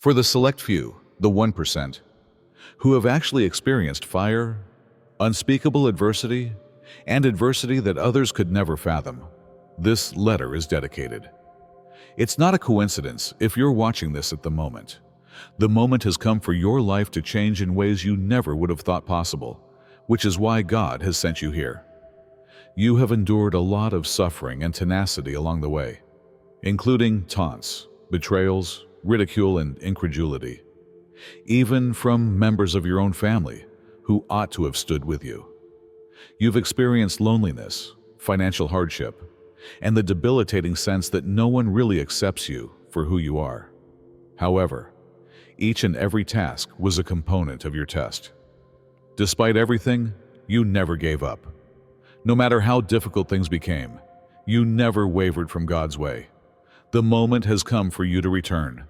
For the select few, the 1%, who have actually experienced fire, unspeakable adversity, and adversity that others could never fathom, this letter is dedicated. It's not a coincidence if you're watching this at the moment. The moment has come for your life to change in ways you never would have thought possible, which is why God has sent you here. You have endured a lot of suffering and tenacity along the way, including taunts, betrayals, ridicule, and incredulity, even from members of your own family who ought to have stood with you. You've experienced loneliness, financial hardship, and the debilitating sense that no one really accepts you for who you are. However, each and every task was a component of your test. Despite everything, you never gave up. No matter how difficult things became, you never wavered from God's way. The moment has come for you to return.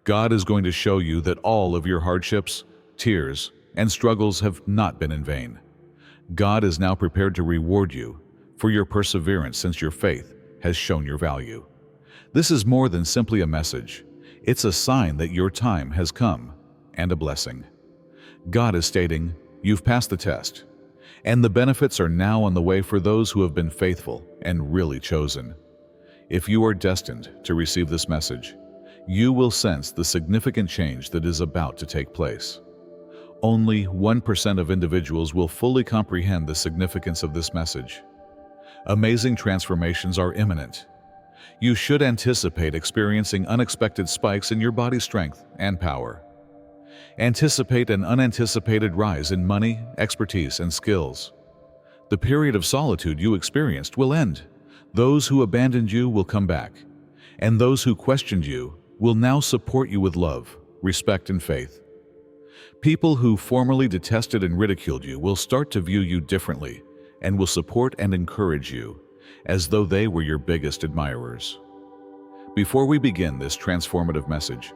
God is going to show you that all of your hardships, tears, and struggles have not been in vain. God is now prepared to reward you for your perseverance, since your faith has shown your value. This is more than simply a message. It's a sign that your time has come, and a blessing. God is stating, you've passed the test, and the benefits are now on the way for those who have been faithful and really chosen. If you are destined to receive this message, you will sense the significant change that is about to take place. Only 1% of individuals will fully comprehend the significance of this message. Amazing transformations are imminent. You should anticipate experiencing unexpected spikes in your body's strength and power. Anticipate an unanticipated rise in money, expertise, and skills. The period of solitude you experienced will end. Those who abandoned you will come back, and those who questioned you will now support you with love, respect, and faith. People who formerly detested and ridiculed you will start to view you differently and will support and encourage you as though they were your biggest admirers. Before we begin this transformative message,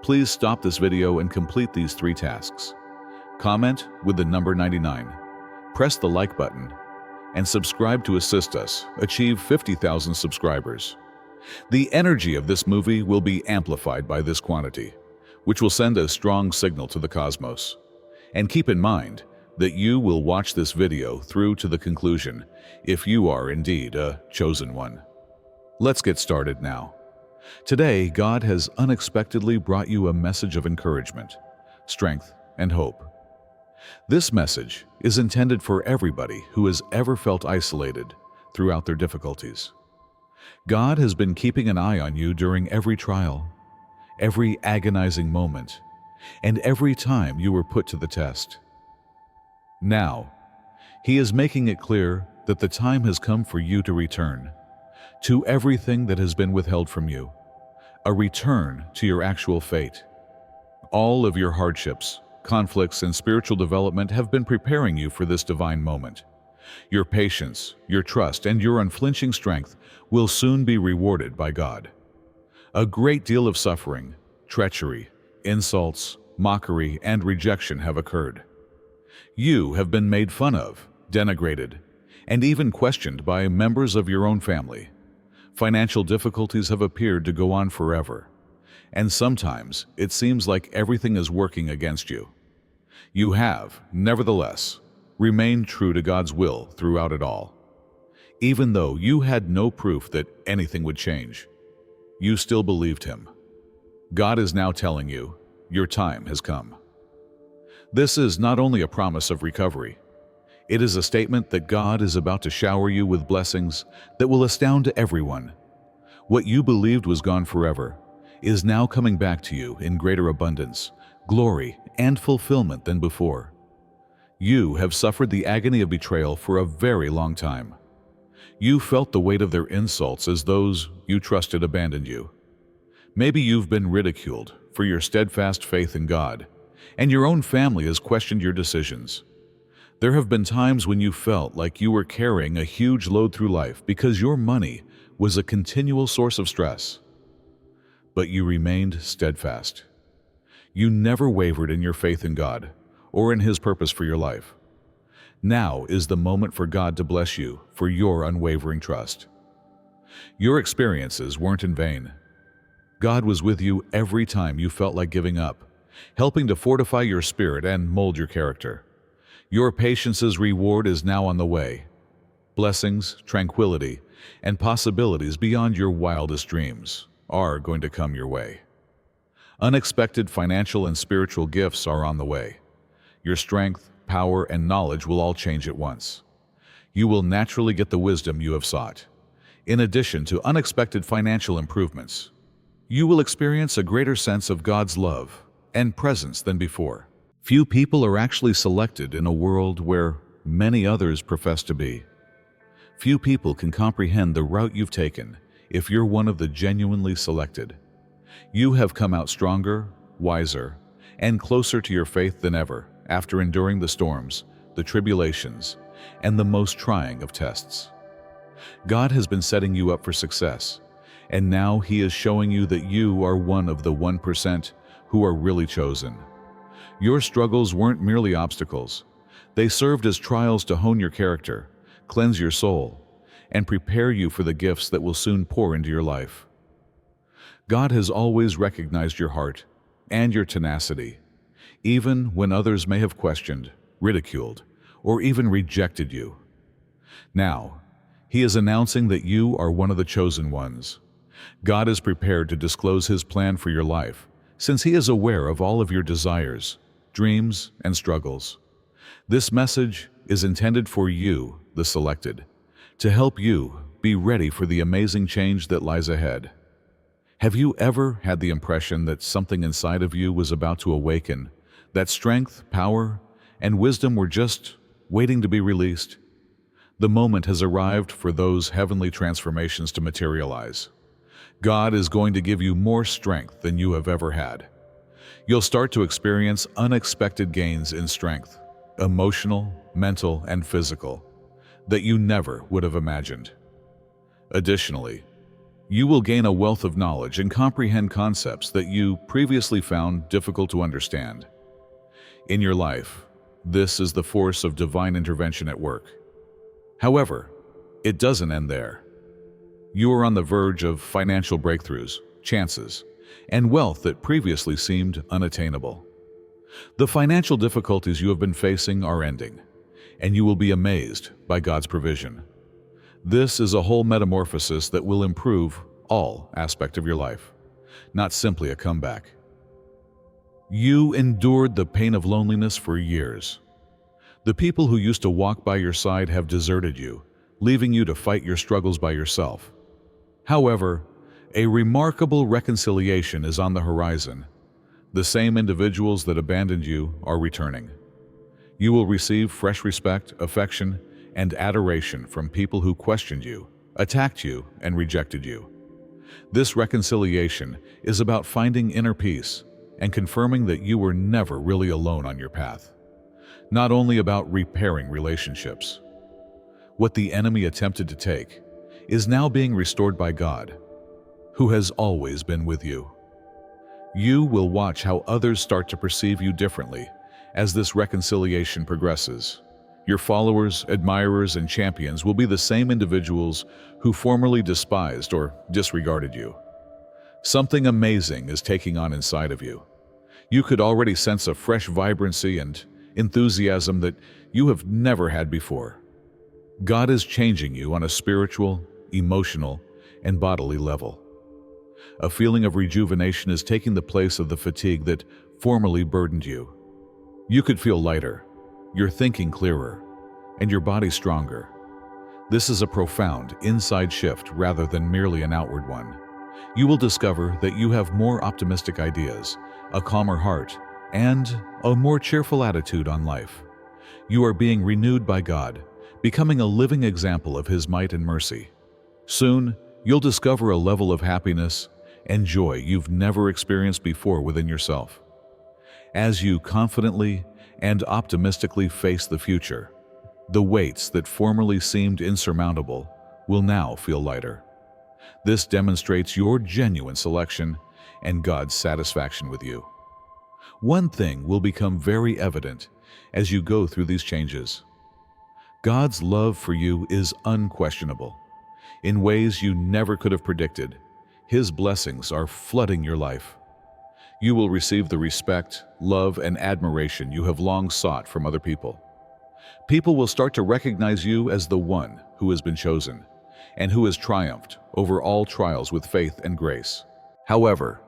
please stop this video and complete these 3 tasks. Comment with the number 99, press the like button, and subscribe to assist us achieve 50,000 subscribers. The energy of this movie will be amplified by this quantity, which will send a strong signal to the cosmos. And keep in mind that you will watch this video through to the conclusion if you are indeed a chosen one. Let's get started now. Today, God has unexpectedly brought you a message of encouragement, strength, and hope. This message is intended for everybody who has ever felt isolated throughout their difficulties. God has been keeping an eye on you during every trial, every agonizing moment, and every time you were put to the test. Now, He is making it clear that the time has come for you to return to everything that has been withheld from you, a return to your actual fate. All of your hardships, conflicts, and spiritual development have been preparing you for this divine moment. Your patience, your trust, and your unflinching strength will soon be rewarded by God. A great deal of suffering, treachery, insults, mockery, and rejection have occurred. You have been made fun of, denigrated, and even questioned by members of your own family. Financial difficulties have appeared to go on forever, and sometimes it seems like everything is working against you. You have, nevertheless, remained true to God's will throughout it all. Even though you had no proof that anything would change, you still believed Him. God is now telling you, your time has come. This is not only a promise of recovery, it is a statement that God is about to shower you with blessings that will astound everyone. What you believed was gone forever is now coming back to you in greater abundance, glory, and fulfillment than before. You have suffered the agony of betrayal for a very long time. You felt the weight of their insults as those you trusted abandoned you. Maybe you've been ridiculed for your steadfast faith in God, and your own family has questioned your decisions. There have been times when you felt like you were carrying a huge load through life because your money was a continual source of stress. But you remained steadfast. You never wavered in your faith in God or in His purpose for your life. Now is the moment for God to bless you for your unwavering trust. Your experiences weren't in vain. God was with you every time you felt like giving up, helping to fortify your spirit and mold your character. Your patience's reward is now on the way. Blessings, tranquility, and possibilities beyond your wildest dreams are going to come your way. Unexpected financial and spiritual gifts are on the way. Your strength, power, and knowledge will all change at once. You will naturally get the wisdom you have sought. In addition to unexpected financial improvements, you will experience a greater sense of God's love and presence than before. Few people are actually selected in a world where many others profess to be. Few people can comprehend the route you've taken if you're one of the genuinely selected. You have come out stronger, wiser, and closer to your faith than ever after enduring the storms, the tribulations, and the most trying of tests. God has been setting you up for success, and now He is showing you that you are one of the 1% who are really chosen. Your struggles weren't merely obstacles. They served as trials to hone your character, cleanse your soul, and prepare you for the gifts that will soon pour into your life. God has always recognized your heart and your tenacity, even when others may have questioned, ridiculed, or even rejected you. Now, He is announcing that you are one of the chosen ones. God is prepared to disclose His plan for your life, since He is aware of all of your desires, dreams, and struggles. This message is intended for you, the selected, to help you be ready for the amazing change that lies ahead. Have you ever had the impression that something inside of you was about to awaken, that strength, power, and wisdom were just waiting to be released? The moment has arrived for those heavenly transformations to materialize. God is going to give you more strength than you have ever had. You'll start to experience unexpected gains in strength, emotional, mental, and physical, that you never would have imagined. Additionally, you will gain a wealth of knowledge and comprehend concepts that you previously found difficult to understand. In your life, this is the force of divine intervention at work. However, it doesn't end there. You are on the verge of financial breakthroughs, chances, and wealth that previously seemed unattainable. The financial difficulties you have been facing are ending, and you will be amazed by God's provision. This is a whole metamorphosis that will improve all aspects of your life, not simply a comeback. You endured the pain of loneliness for years. The people who used to walk by your side have deserted you, leaving you to fight your struggles by yourself. However, a remarkable reconciliation is on the horizon. The same individuals that abandoned you are returning. You will receive fresh respect, affection, and adoration from people who questioned you, attacked you, and rejected you. This reconciliation is about finding inner peace and confirming that you were never really alone on your path. Not only about repairing relationships. What the enemy attempted to take is now being restored by God, who has always been with you. You will watch how others start to perceive you differently as this reconciliation progresses. Your followers, admirers, and champions will be the same individuals who formerly despised or disregarded you. Something amazing is taking on inside of you. You could already sense a fresh vibrancy and enthusiasm that you have never had before. God is changing you on a spiritual, emotional, and bodily level. A feeling of rejuvenation is taking the place of the fatigue that formerly burdened you. You could feel lighter, your thinking clearer, and your body stronger. This is a profound inside shift rather than merely an outward one. You will discover that you have more optimistic ideas, a calmer heart, and a more cheerful attitude on life. You are being renewed by God, becoming a living example of His might and mercy. Soon, you'll discover a level of happiness and joy you've never experienced before within yourself. As you confidently and optimistically face the future, the weights that formerly seemed insurmountable will now feel lighter. This demonstrates your genuine selection and God's satisfaction with you. One thing will become very evident as you go through these changes. God's love for you is unquestionable. In ways you never could have predicted, His blessings are flooding your life. You will receive the respect, love, and admiration you have long sought from other people. People will start to recognize you as the one who has been chosen and who has triumphed over all trials with faith and grace. However,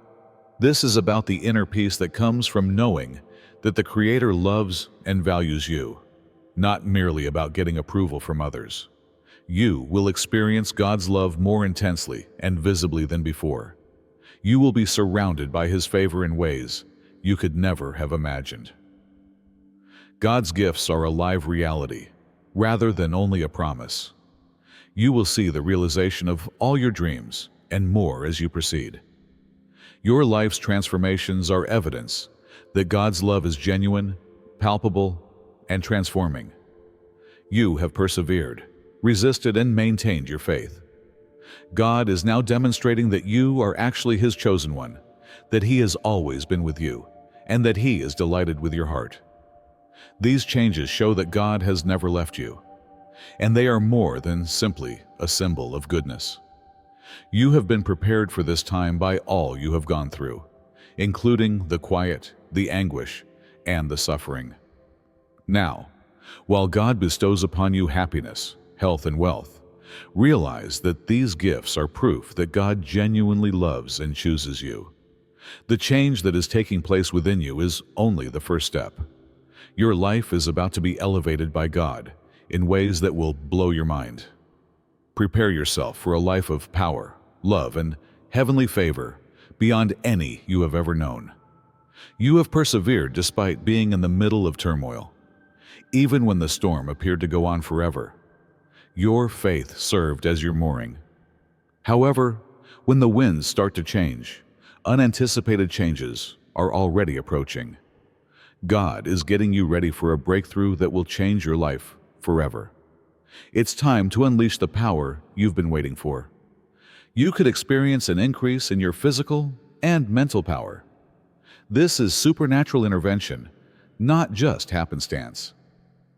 this is about the inner peace that comes from knowing that the Creator loves and values you, not merely about getting approval from others. You will experience God's love more intensely and visibly than before. You will be surrounded by His favor in ways you could never have imagined. God's gifts are a live reality, rather than only a promise. You will see the realization of all your dreams and more as you proceed. Your life's transformations are evidence that God's love is genuine, palpable, and transforming. You have persevered, resisted, and maintained your faith. God is now demonstrating that you are actually His chosen one, that He has always been with you, and that He is delighted with your heart. These changes show that God has never left you, and they are more than simply a symbol of goodness. You have been prepared for this time by all you have gone through, including the quiet, the anguish, and the suffering. Now, while God bestows upon you happiness, health, and wealth, realize that these gifts are proof that God genuinely loves and chooses you. The change that is taking place within you is only the first step. Your life is about to be elevated by God in ways that will blow your mind. Prepare yourself for a life of power, love, and heavenly favor beyond any you have ever known. You have persevered despite being in the middle of turmoil. Even when the storm appeared to go on forever, your faith served as your mooring. However, when the winds start to change, unanticipated changes are already approaching. God is getting you ready for a breakthrough that will change your life forever. It's time to unleash the power you've been waiting for. You could experience an increase in your physical and mental power. This is supernatural intervention, not just happenstance.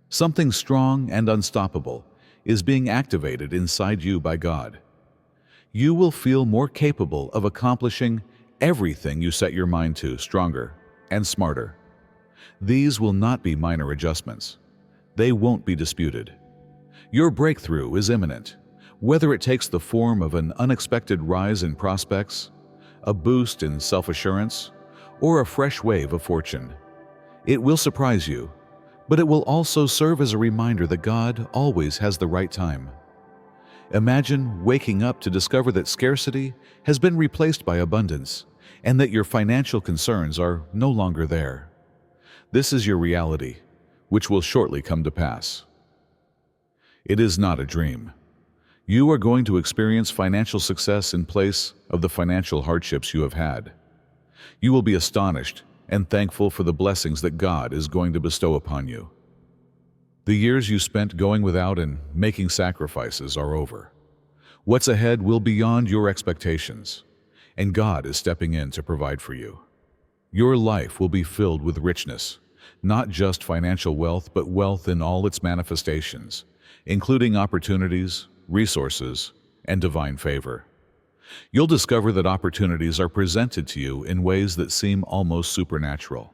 Something strong and unstoppable is being activated inside you by God. You will feel more capable of accomplishing everything you set your mind to, stronger and smarter. These will not be minor adjustments. They won't be disputed. Your breakthrough is imminent, whether it takes the form of an unexpected rise in prospects, a boost in self-assurance, or a fresh wave of fortune. It will surprise you, but it will also serve as a reminder that God always has the right time. Imagine waking up to discover that scarcity has been replaced by abundance, and that your financial concerns are no longer there. This is your reality, which will shortly come to pass. It is not a dream. You are going to experience financial success in place of the financial hardships you have had. You will be astonished and thankful for the blessings that God is going to bestow upon you. The years you spent going without and making sacrifices are over. What's ahead will be beyond your expectations, and God is stepping in to provide for you. Your life will be filled with richness, not just financial wealth, but wealth in all its manifestations, including opportunities, resources, and divine favor. You'll discover that opportunities are presented to you in ways that seem almost supernatural.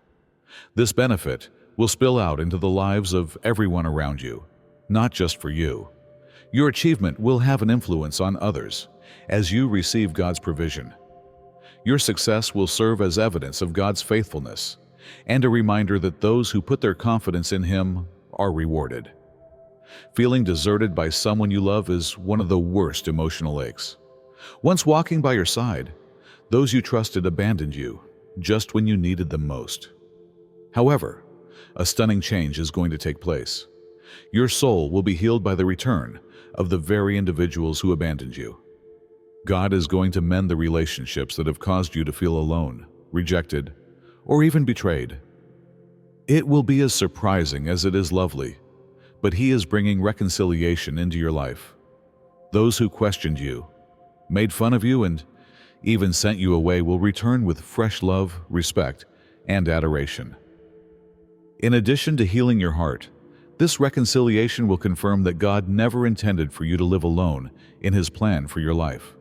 This benefit will spill out into the lives of everyone around you, not just for you. Your achievement will have an influence on others as you receive God's provision. Your success will serve as evidence of God's faithfulness and a reminder that those who put their confidence in Him are rewarded. Feeling deserted by someone you love is one of the worst emotional aches. Once walking by your side, those you trusted abandoned you just when you needed them most. However, a stunning change is going to take place. Your soul will be healed by the return of the very individuals who abandoned you. God is going to mend the relationships that have caused you to feel alone, rejected, or even betrayed. It will be as surprising as it is lovely, but He is bringing reconciliation into your life. Those who questioned you, made fun of you, and even sent you away will return with fresh love, respect, and adoration. In addition to healing your heart, this reconciliation will confirm that God never intended for you to live alone in His plan for your life.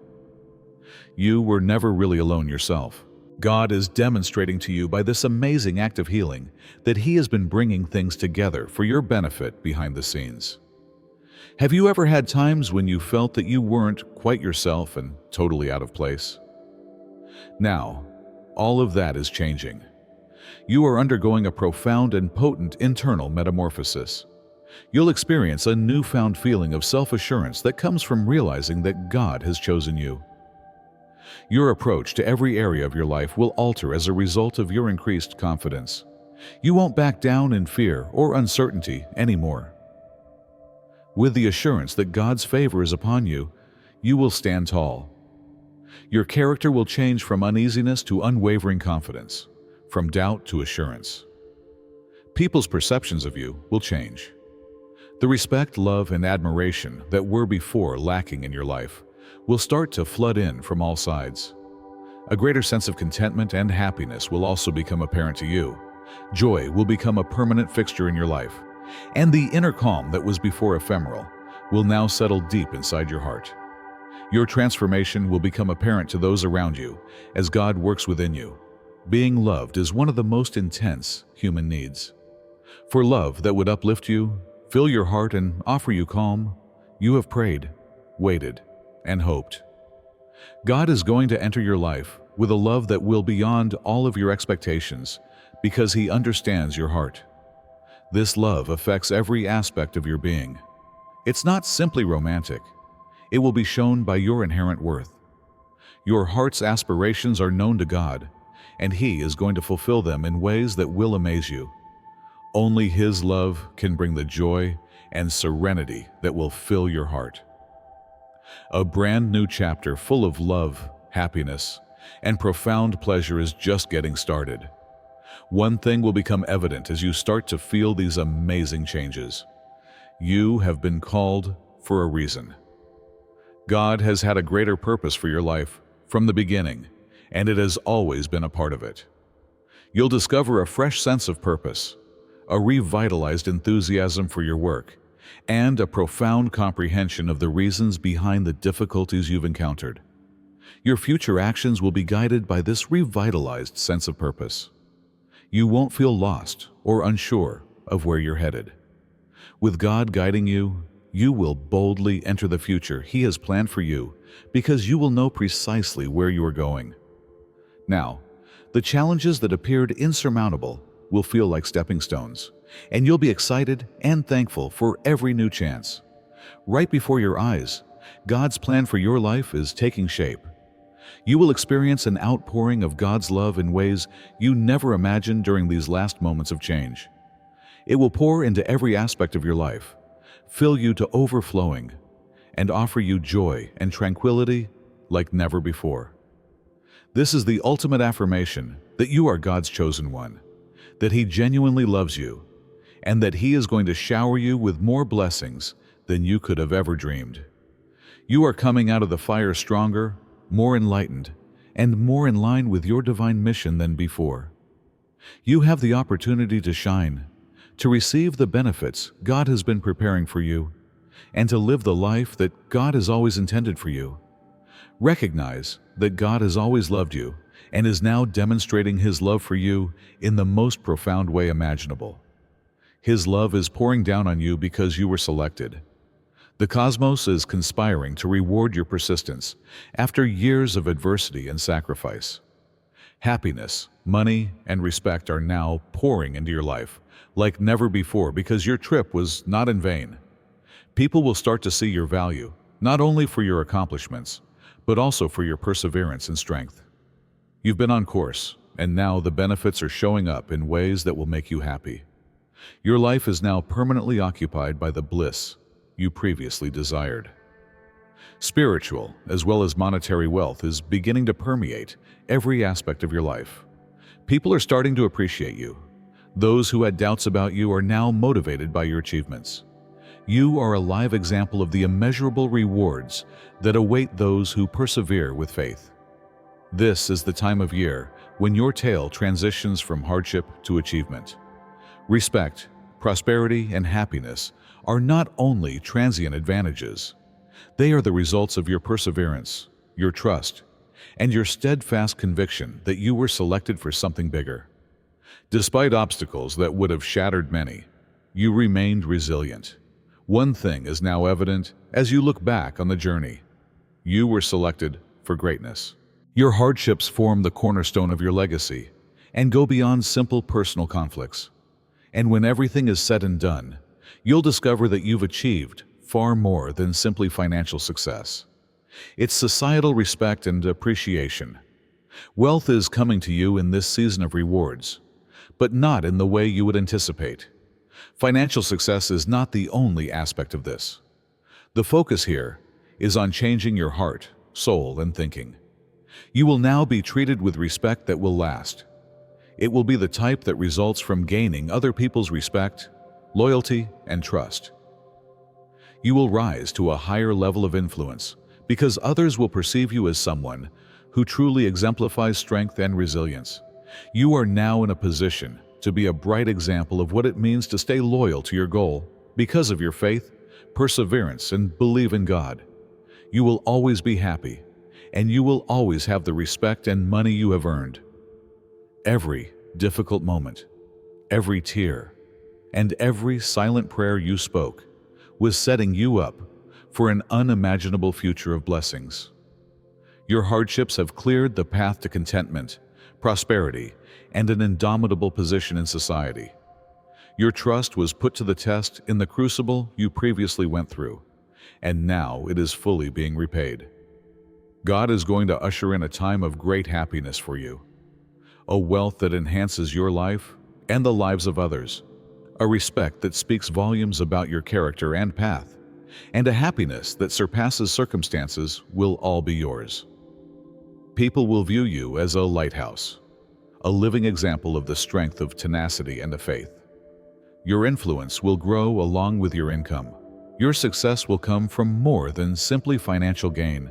You were never really alone yourself. God is demonstrating to you by this amazing act of healing that He has been bringing things together for your benefit behind the scenes. Have you ever had times when you felt that you weren't quite yourself and totally out of place? Now, all of that is changing. You are undergoing a profound and potent internal metamorphosis. You'll experience a newfound feeling of self-assurance that comes from realizing that God has chosen you. Your approach to every area of your life will alter as a result of your increased confidence. You won't back down in fear or uncertainty anymore. With the assurance that God's favor is upon you, you will stand tall. Your character will change from uneasiness to unwavering confidence, from doubt to assurance. People's perceptions of you will change. The respect, love, and admiration that were before lacking in your life will start to flood in from all sides. A greater sense of contentment and happiness will also become apparent to you. Joy will become a permanent fixture in your life, and the inner calm that was before ephemeral will now settle deep inside your heart. Your transformation will become apparent to those around you as God works within you. Being loved is one of the most intense human needs. For love that would uplift you, fill your heart, and offer you calm, you have prayed, waited, and hoped. God is going to enter your life with a love that will beyond all of your expectations because He understands your heart. This love affects every aspect of your being. It's not simply romantic. It will be shown by your inherent worth. Your heart's aspirations are known to God, and He is going to fulfill them in ways that will amaze you. Only His love can bring the joy and serenity that will fill your heart. A brand new chapter full of love, happiness, and profound pleasure is just getting started. One thing will become evident as you start to feel these amazing changes. You have been called for a reason. God has had a greater purpose for your life from the beginning, and it has always been a part of it. You'll discover a fresh sense of purpose, a revitalized enthusiasm for your work, and a profound comprehension of the reasons behind the difficulties you've encountered. Your future actions will be guided by this revitalized sense of purpose. You won't feel lost or unsure of where you're headed. With God guiding you, you will boldly enter the future He has planned for you because you will know precisely where you are going. Now, the challenges that appeared insurmountable will feel like stepping stones, and you'll be excited and thankful for every new chance. Right before your eyes, God's plan for your life is taking shape. You will experience an outpouring of God's love in ways you never imagined during these last moments of change. It will pour into every aspect of your life, fill you to overflowing, and offer you joy and tranquility like never before. This is the ultimate affirmation that you are God's chosen one, that He genuinely loves you, and that He is going to shower you with more blessings than you could have ever dreamed. You are coming out of the fire stronger, more enlightened, and more in line with your divine mission than before. You have the opportunity to shine, to receive the benefits God has been preparing for you, and to live the life that God has always intended for you. Recognize that God has always loved you and is now demonstrating His love for you in the most profound way imaginable. His love is pouring down on you because you were selected. The cosmos is conspiring to reward your persistence after years of adversity and sacrifice. Happiness, money, and respect are now pouring into your life like never before because your trip was not in vain. People will start to see your value, not only for your accomplishments, but also for your perseverance and strength. You've been on course, and now the benefits are showing up in ways that will make you happy. Your life is now permanently occupied by the bliss you previously desired. Spiritual as well as monetary wealth is beginning to permeate every aspect of your life. People are starting to appreciate you. Those who had doubts about you are now motivated by your achievements. You are a live example of the immeasurable rewards that await those who persevere with faith. This is the time of year when your tale transitions from hardship to achievement. Respect, prosperity, and happiness are not only transient advantages. They are the results of your perseverance, your trust, and your steadfast conviction that you were selected for something bigger. Despite obstacles that would have shattered many, you remained resilient. One thing is now evident as you look back on the journey. You were selected for greatness. Your hardships form the cornerstone of your legacy and go beyond simple personal conflicts. And when everything is said and done, you'll discover that you've achieved far more than simply financial success. It's societal respect and appreciation. Wealth is coming to you in this season of rewards, but not in the way you would anticipate. Financial success is not the only aspect of this. The focus here is on changing your heart, soul, and thinking. You will now be treated with respect that will last. It will be the type that results from gaining other people's respect, loyalty, and trust. You will rise to a higher level of influence because others will perceive you as someone who truly exemplifies strength and resilience. You are now in a position to be a bright example of what it means to stay loyal to your goal because of your faith, perseverance, and belief in God. You will always be happy, and you will always have the respect and money you have earned. Every difficult moment, every tear, and every silent prayer you spoke was setting you up for an unimaginable future of blessings. Your hardships have cleared the path to contentment, prosperity, and an indomitable position in society. Your trust was put to the test in the crucible you previously went through, and now it is fully being repaid. God is going to usher in a time of great happiness for you, a wealth that enhances your life and the lives of others, a respect that speaks volumes about your character and path, and a happiness that surpasses circumstances will all be yours. People will view you as a lighthouse, a living example of the strength of tenacity and of faith. Your influence will grow along with your income. Your success will come from more than simply financial gain.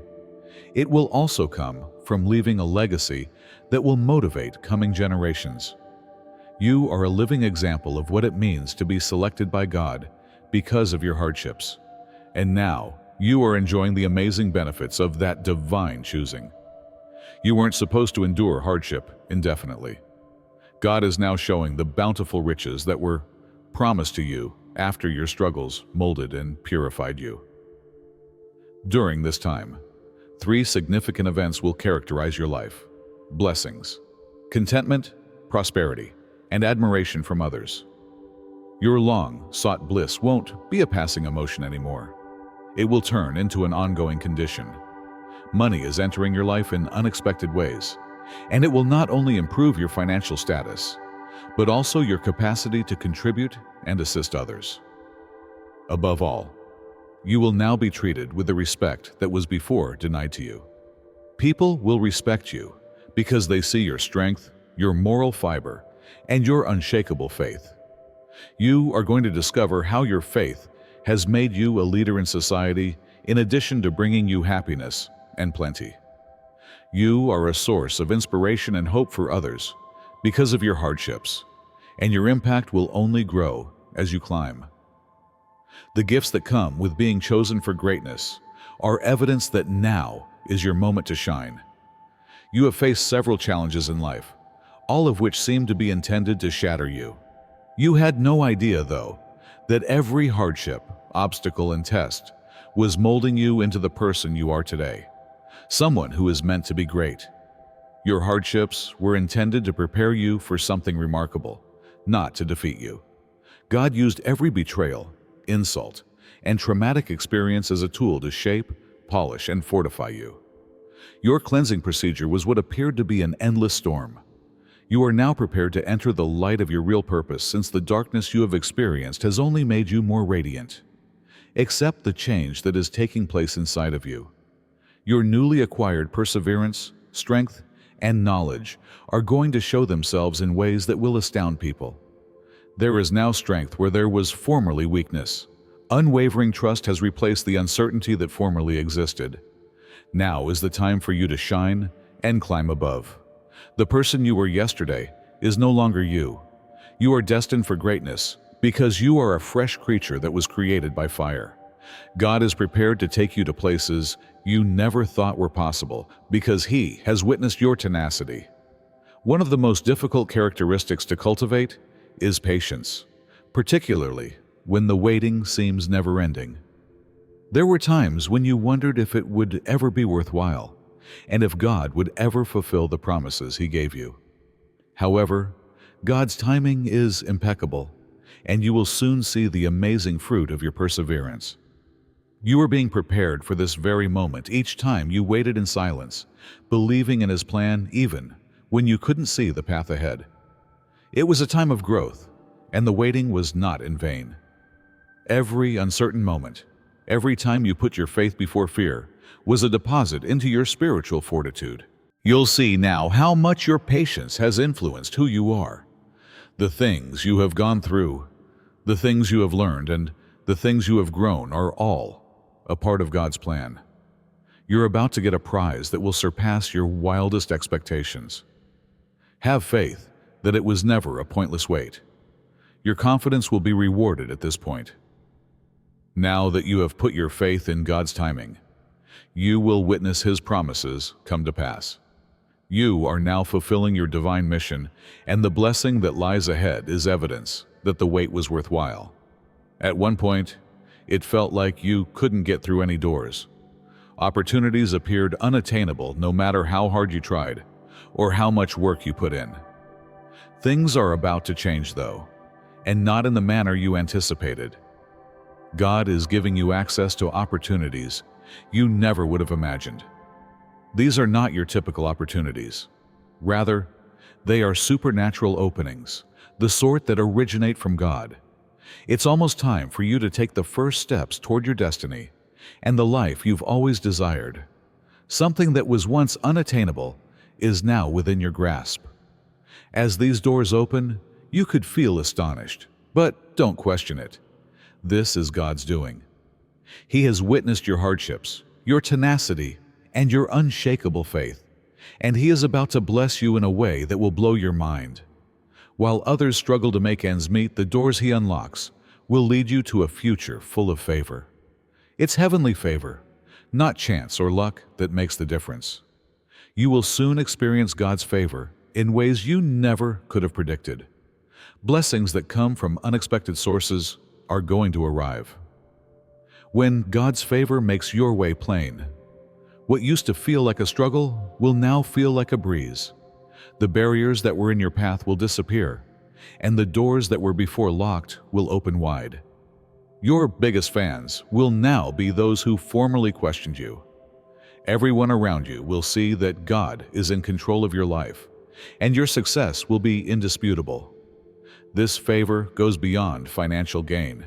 It will also come from leaving a legacy that will motivate coming generations. You are a living example of what it means to be selected by God because of your hardships. And now, you are enjoying the amazing benefits of that divine choosing. You weren't supposed to endure hardship indefinitely. God is now showing the bountiful riches that were promised to you after your struggles molded and purified you. During this time, 3 significant events will characterize your life: blessings, contentment, prosperity, and admiration from others. Your long-sought bliss won't be a passing emotion anymore. It will turn into an ongoing condition. Money is entering your life in unexpected ways, and it will not only improve your financial status, but also your capacity to contribute and assist others. Above all, you will now be treated with the respect that was before denied to you. People will respect you because they see your strength, your moral fiber, and your unshakable faith. You are going to discover how your faith has made you a leader in society in addition to bringing you happiness and plenty. You are a source of inspiration and hope for others because of your hardships, and your impact will only grow as you climb. The gifts that come with being chosen for greatness are evidence that now is your moment to shine. You have faced several challenges in life, all of which seem to be intended to shatter you. You had no idea, though, that every hardship, obstacle, and test was molding you into the person you are today, someone who is meant to be great. Your hardships were intended to prepare you for something remarkable, not to defeat you. God used every betrayal, insult, and traumatic experience as a tool to shape, polish, and fortify you. Your cleansing procedure was what appeared to be an endless storm. You are now prepared to enter the light of your real purpose, since the darkness you have experienced has only made you more radiant. Accept the change that is taking place inside of you. Your newly acquired perseverance, strength, and knowledge are going to show themselves in ways that will astound people. There is now strength where there was formerly weakness. Unwavering trust has replaced the uncertainty that formerly existed. Now is the time for you to shine and climb above. The person you were yesterday is no longer you. You are destined for greatness because you are a fresh creature that was created by fire. God is prepared to take you to places you never thought were possible because He has witnessed your tenacity. One of the most difficult characteristics to cultivate is patience, particularly when the waiting seems never-ending. There were times when you wondered if it would ever be worthwhile, and if God would ever fulfill the promises He gave you. However, God's timing is impeccable, and you will soon see the amazing fruit of your perseverance. You are being prepared for this very moment each time you waited in silence, believing in His plan even when you couldn't see the path ahead. It was a time of growth, and the waiting was not in vain. Every uncertain moment, every time you put your faith before fear, was a deposit into your spiritual fortitude. You'll see now how much your patience has influenced who you are. The things you have gone through, the things you have learned, and the things you have grown are all a part of God's plan. You're about to get a prize that will surpass your wildest expectations. Have faith that it was never a pointless wait. Your confidence will be rewarded at this point. Now that you have put your faith in God's timing, you will witness His promises come to pass. You are now fulfilling your divine mission, and the blessing that lies ahead is evidence that the wait was worthwhile. At one point, it felt like you couldn't get through any doors. Opportunities appeared unattainable no matter how hard you tried or how much work you put in. Things are about to change, though, and not in the manner you anticipated. God is giving you access to opportunities you never would have imagined. These are not your typical opportunities. Rather, they are supernatural openings, the sort that originate from God. It's almost time for you to take the first steps toward your destiny and the life you've always desired. Something that was once unattainable is now within your grasp. As these doors open, you could feel astonished, but don't question it. This is God's doing. He has witnessed your hardships, your tenacity, and your unshakable faith, and He is about to bless you in a way that will blow your mind. While others struggle to make ends meet, the doors He unlocks will lead you to a future full of favor. It's heavenly favor, not chance or luck, that makes the difference. You will soon experience God's favor in ways you never could have predicted. Blessings that come from unexpected sources are going to arrive. When God's favor makes your way plain, what used to feel like a struggle will now feel like a breeze. The barriers that were in your path will disappear, and the doors that were before locked will open wide. Your biggest fans will now be those who formerly questioned you. Everyone around you will see that God is in control of your life, and your success will be indisputable. This favor goes beyond financial gain.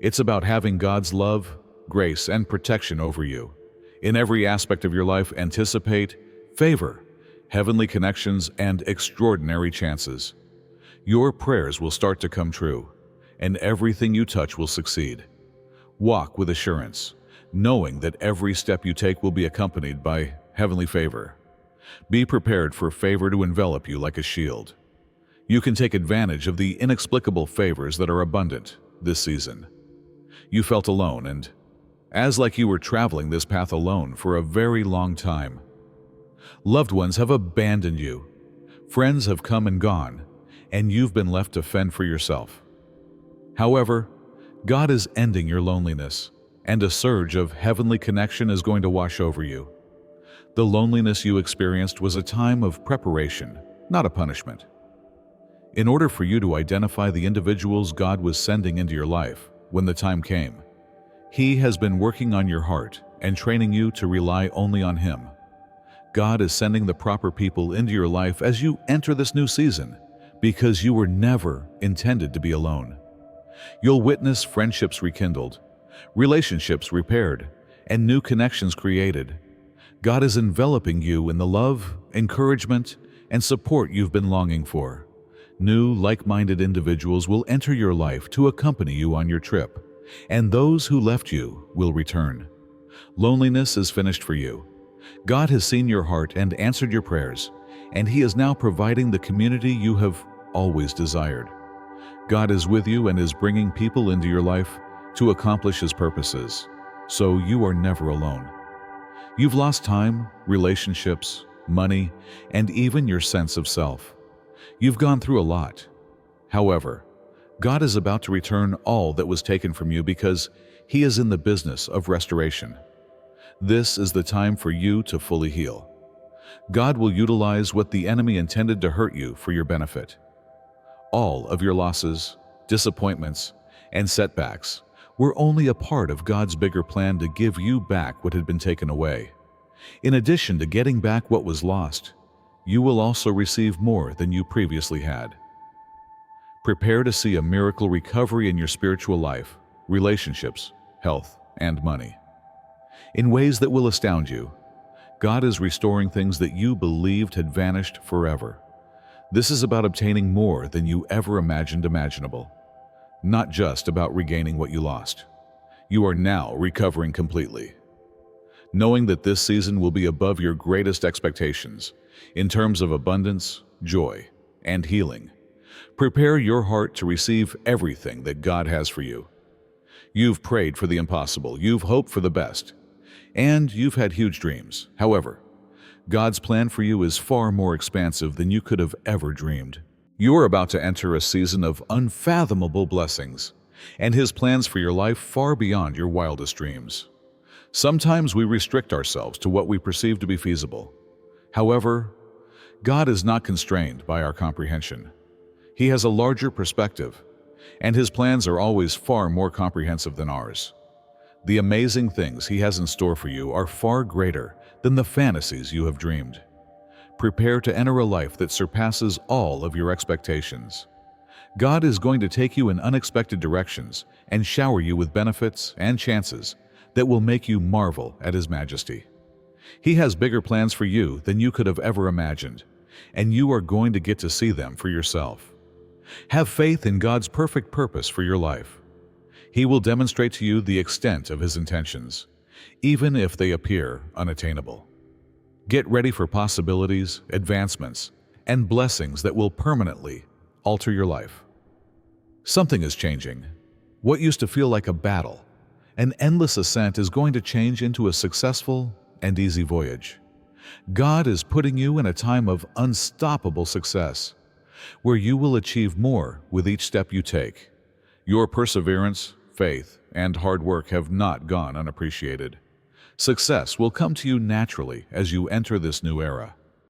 It's about having God's love, grace, and protection over you. In every aspect of your life, anticipate favor, heavenly connections, and extraordinary chances. Your prayers will start to come true, and everything you touch will succeed. Walk with assurance, knowing that every step you take will be accompanied by heavenly favor. Be prepared for favor to envelop you like a shield. You can take advantage of the inexplicable favors that are abundant this season. You felt alone, and as like you were traveling this path alone for a very long time. Loved ones have abandoned you. Friends have come and gone, and you've been left to fend for yourself. However, God is ending your loneliness, and a surge of heavenly connection is going to wash over you. The loneliness you experienced was a time of preparation, not a punishment. In order for you to identify the individuals God was sending into your life when the time came, He has been working on your heart and training you to rely only on Him. God is sending the proper people into your life as you enter this new season, because you were never intended to be alone. You'll witness friendships rekindled, relationships repaired, and new connections created. God is enveloping you in the love, encouragement, and support you've been longing for. New, like-minded individuals will enter your life to accompany you on your trip, and those who left you will return. Loneliness is finished for you. God has seen your heart and answered your prayers, and He is now providing the community you have always desired. God is with you and is bringing people into your life to accomplish His purposes, so you are never alone. You've lost time, relationships, money, and even your sense of self. You've gone through a lot. However, God is about to return all that was taken from you because He is in the business of restoration. This is the time for you to fully heal. God will utilize what the enemy intended to hurt you for your benefit. All of your losses, disappointments, and setbacks were only a part of God's bigger plan to give you back what had been taken away. In addition to getting back what was lost, you will also receive more than you previously had. Prepare to see a miracle recovery in your spiritual life, relationships, health, and money. In ways that will astound you, God is restoring things that you believed had vanished forever. This is about obtaining more than you ever imagined imaginable, not just about regaining what you lost. You are now recovering completely. Knowing that this season will be above your greatest expectations in terms of abundance, joy, and healing, prepare your heart to receive everything that God has for you. You've prayed for the impossible, you've hoped for the best, and you've had huge dreams. However, God's plan for you is far more expansive than you could have ever dreamed. You are about to enter a season of unfathomable blessings, and His plans for your life far beyond your wildest dreams. Sometimes we restrict ourselves to what we perceive to be feasible. However, God is not constrained by our comprehension. He has a larger perspective, and His plans are always far more comprehensive than ours. The amazing things He has in store for you are far greater than the fantasies you have dreamed. Prepare to enter a life that surpasses all of your expectations. God is going to take you in unexpected directions and shower you with benefits and chances that will make you marvel at His majesty. He has bigger plans for you than you could have ever imagined, and you are going to get to see them for yourself. Have faith in God's perfect purpose for your life. He will demonstrate to you the extent of His intentions, even if they appear unattainable. Get ready for possibilities, advancements, and blessings that will permanently alter your life. Something is changing. What used to feel like a battle, an endless ascent, is going to change into a successful and easy voyage. God is putting you in a time of unstoppable success, where you will achieve more with each step you take. Your perseverance, faith, and hard work have not gone unappreciated. Success will come to you naturally as you enter this new era.